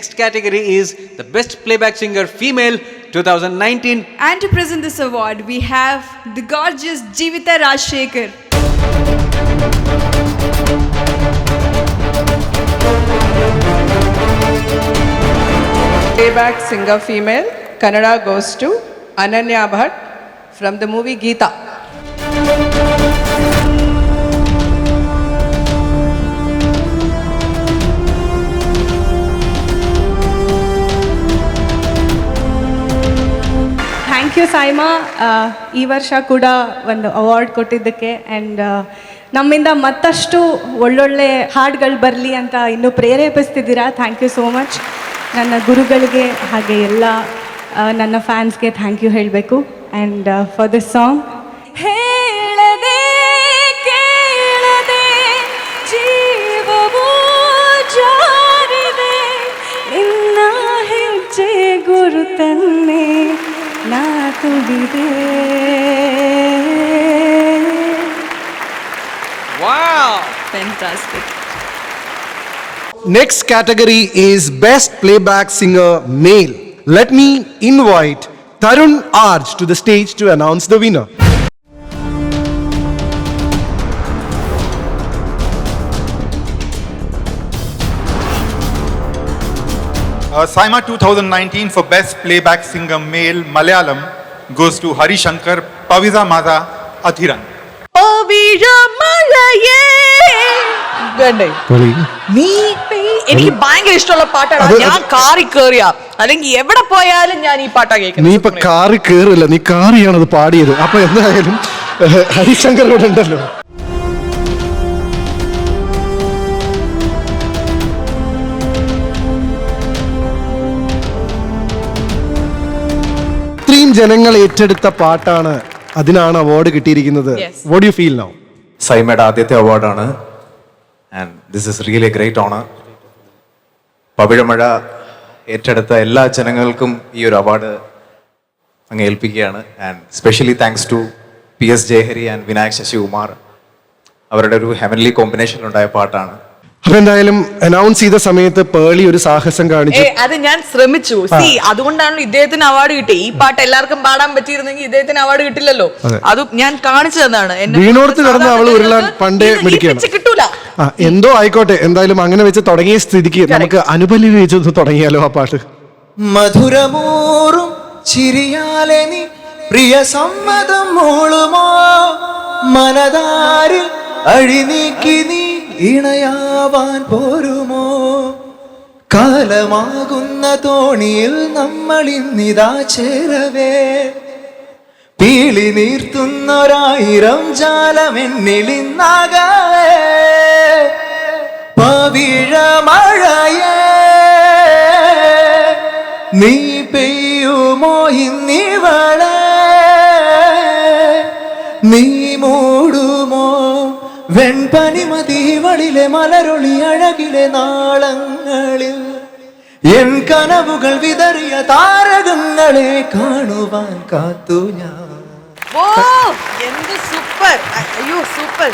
next category is the Best Playback Singer Female 2019. And to present this award, we have the gorgeous Jeevitha Rajshekhar. Playback singer female, Kannada goes to Ananya Bhatt from the movie Geeta. Thank you SIIMA. ಈ ವರ್ಷ ಕೂಡ ಒಂದು award ಕೊಟ್ಟಿದ್ದಕ್ಕೆ and ನಮ್ಮಿಂದ ಮತ್ತಷ್ಟು ಒಳ್ಳೊಳ್ಳೆ ಹಾಡುಗಳು ಬರಲಿ ಅಂತ ಇನ್ನೂ ಪ್ರೇರೇಪಿಸ್ತಿದ್ದೀರಾ. Thank you so much. ನನ್ನ ಗುರುಗಳಿಗೆ ಹಾಗೆ ಎಲ್ಲ ನನ್ನ ಫ್ಯಾನ್ಸ್ಗೆ ಥ್ಯಾಂಕ್ ಯು ಹೇಳಬೇಕು. ಆ್ಯಂಡ್ ಫಾರ್ ದಿಸ್ ಸಾಂಗ್ ಹೇಳದೆ ಕೇಳದೆ ಜೀವವೂ ಜಾರಿದೆ ನಿನ್ನ ಹೆಜ್ಜೆ ಗುರುತನ್ನೇ ನಾ ತುಳಿದೆ. Wow! Fantastic. Next category is Best Playback Singer Male. Let me invite Tarun Arj to the stage to announce the winner. Saima 2019 for Best Playback Singer Male Malayalam goes to Hari Shankar, Paviza Maza, Athiran. എനിക്ക് ഭയങ്കര ഇഷ്ടമുള്ള പാട്ടാണ്. ഞാൻ കാറി കേറിയാ അല്ലെങ്കിൽ എവിടെ പോയാലും ഞാൻ ഈ പാട്ടാ കേൾക്കുന്നത്. നീ ഇപ്പൊ കാറി കേറില്ല, നീ കാറിയാണ് അത് പാടിയത്. അപ്പൊ എന്തായാലും ഹരിശങ്കർ ഇവിടെ ഉണ്ടല്ലോ. ഇത്രയും ജനങ്ങൾ ഏറ്റെടുത്ത പാട്ടാണ്, അതിനാണ് അവാർഡ് കിട്ടിയിരിക്കുന്നത്. What do you feel now? സൈമയുടെ ആദ്യത്തെ അവാർഡാണ് and this is really great honour. Pavizhamazha ഏറ്റെടുത്ത എല്ലാ ജനങ്ങൾക്കും ഈ ഒരു അവാർഡ് അങ്ങ് ഏൽപ്പിക്കുകയാണ്. And specially thanks to PS Jayahari and Vinayak Sasikumar. അവരുടെ ഒരു ഹെവൻലി കോമ്പിനേഷൻ ഉണ്ടായ പാട്ടാണ്. അപ്പൊ എന്തായാലും അനൗൺസ് ചെയ്ത സമയത്ത് പേളി ഒരു സാഹസം കാണിച്ചു. അത് ഞാൻ ശ്രമിച്ചു. അതുകൊണ്ടാണല്ലോ ഇദ്ദേഹത്തിന് അവാർഡ് കിട്ടി. ഈ പാട്ട് എല്ലാവർക്കും പാടാൻ പറ്റിയിരുന്നെങ്കിൽ ഇദ്ദേഹത്തിന് അവാർഡ് കിട്ടില്ലല്ലോ. അത് ഞാൻ കാണിച്ചു തന്നാണ്. വീണോർത്ത് കിടന്ന് അവൾ ഉരുളാൻ പണ്ടേ മിടിക്കണം. കിട്ടൂല. എന്തോ ആയിക്കോട്ടെ, എന്തായാലും അങ്ങനെ വെച്ച് തുടങ്ങിയ സ്ഥിതിക്ക് നമുക്ക് അനുപല്ലി വെച്ച് തുടങ്ങിയാലോ ആ പാട്ട്. മധുരമൂറും ചിരിയാലെ നീ പ്രിയ സമ്മതം മൂളുമോ മനതാരിൽ അഴിനീക്കി നീ ഇണയാവാൻ പോരുമോ കാലമാകുന്ന തോണിയിൽ നമ്മൾ ഇന്നിതാ ചേരവേ പീളി നീർത്തുന്നൊരായിരം ജാലമെന്നിലിന്നാകവേ പവിഴമഴയേ നീ പെയ്യുമോ ഇന്നിവളെ നീ മൂടുമോ വെൺപനിമതിവളിലെ മലരൊളി അഴകിലെ നാളങ്ങളിൽ എൻ കനവുകൾ വിതറിയ താരകങ്ങളെ കാണുവാൻ കാത്തു ഞാൻ. എന്ത് സൂപ്പർ! അയ്യോ സൂപ്പർ!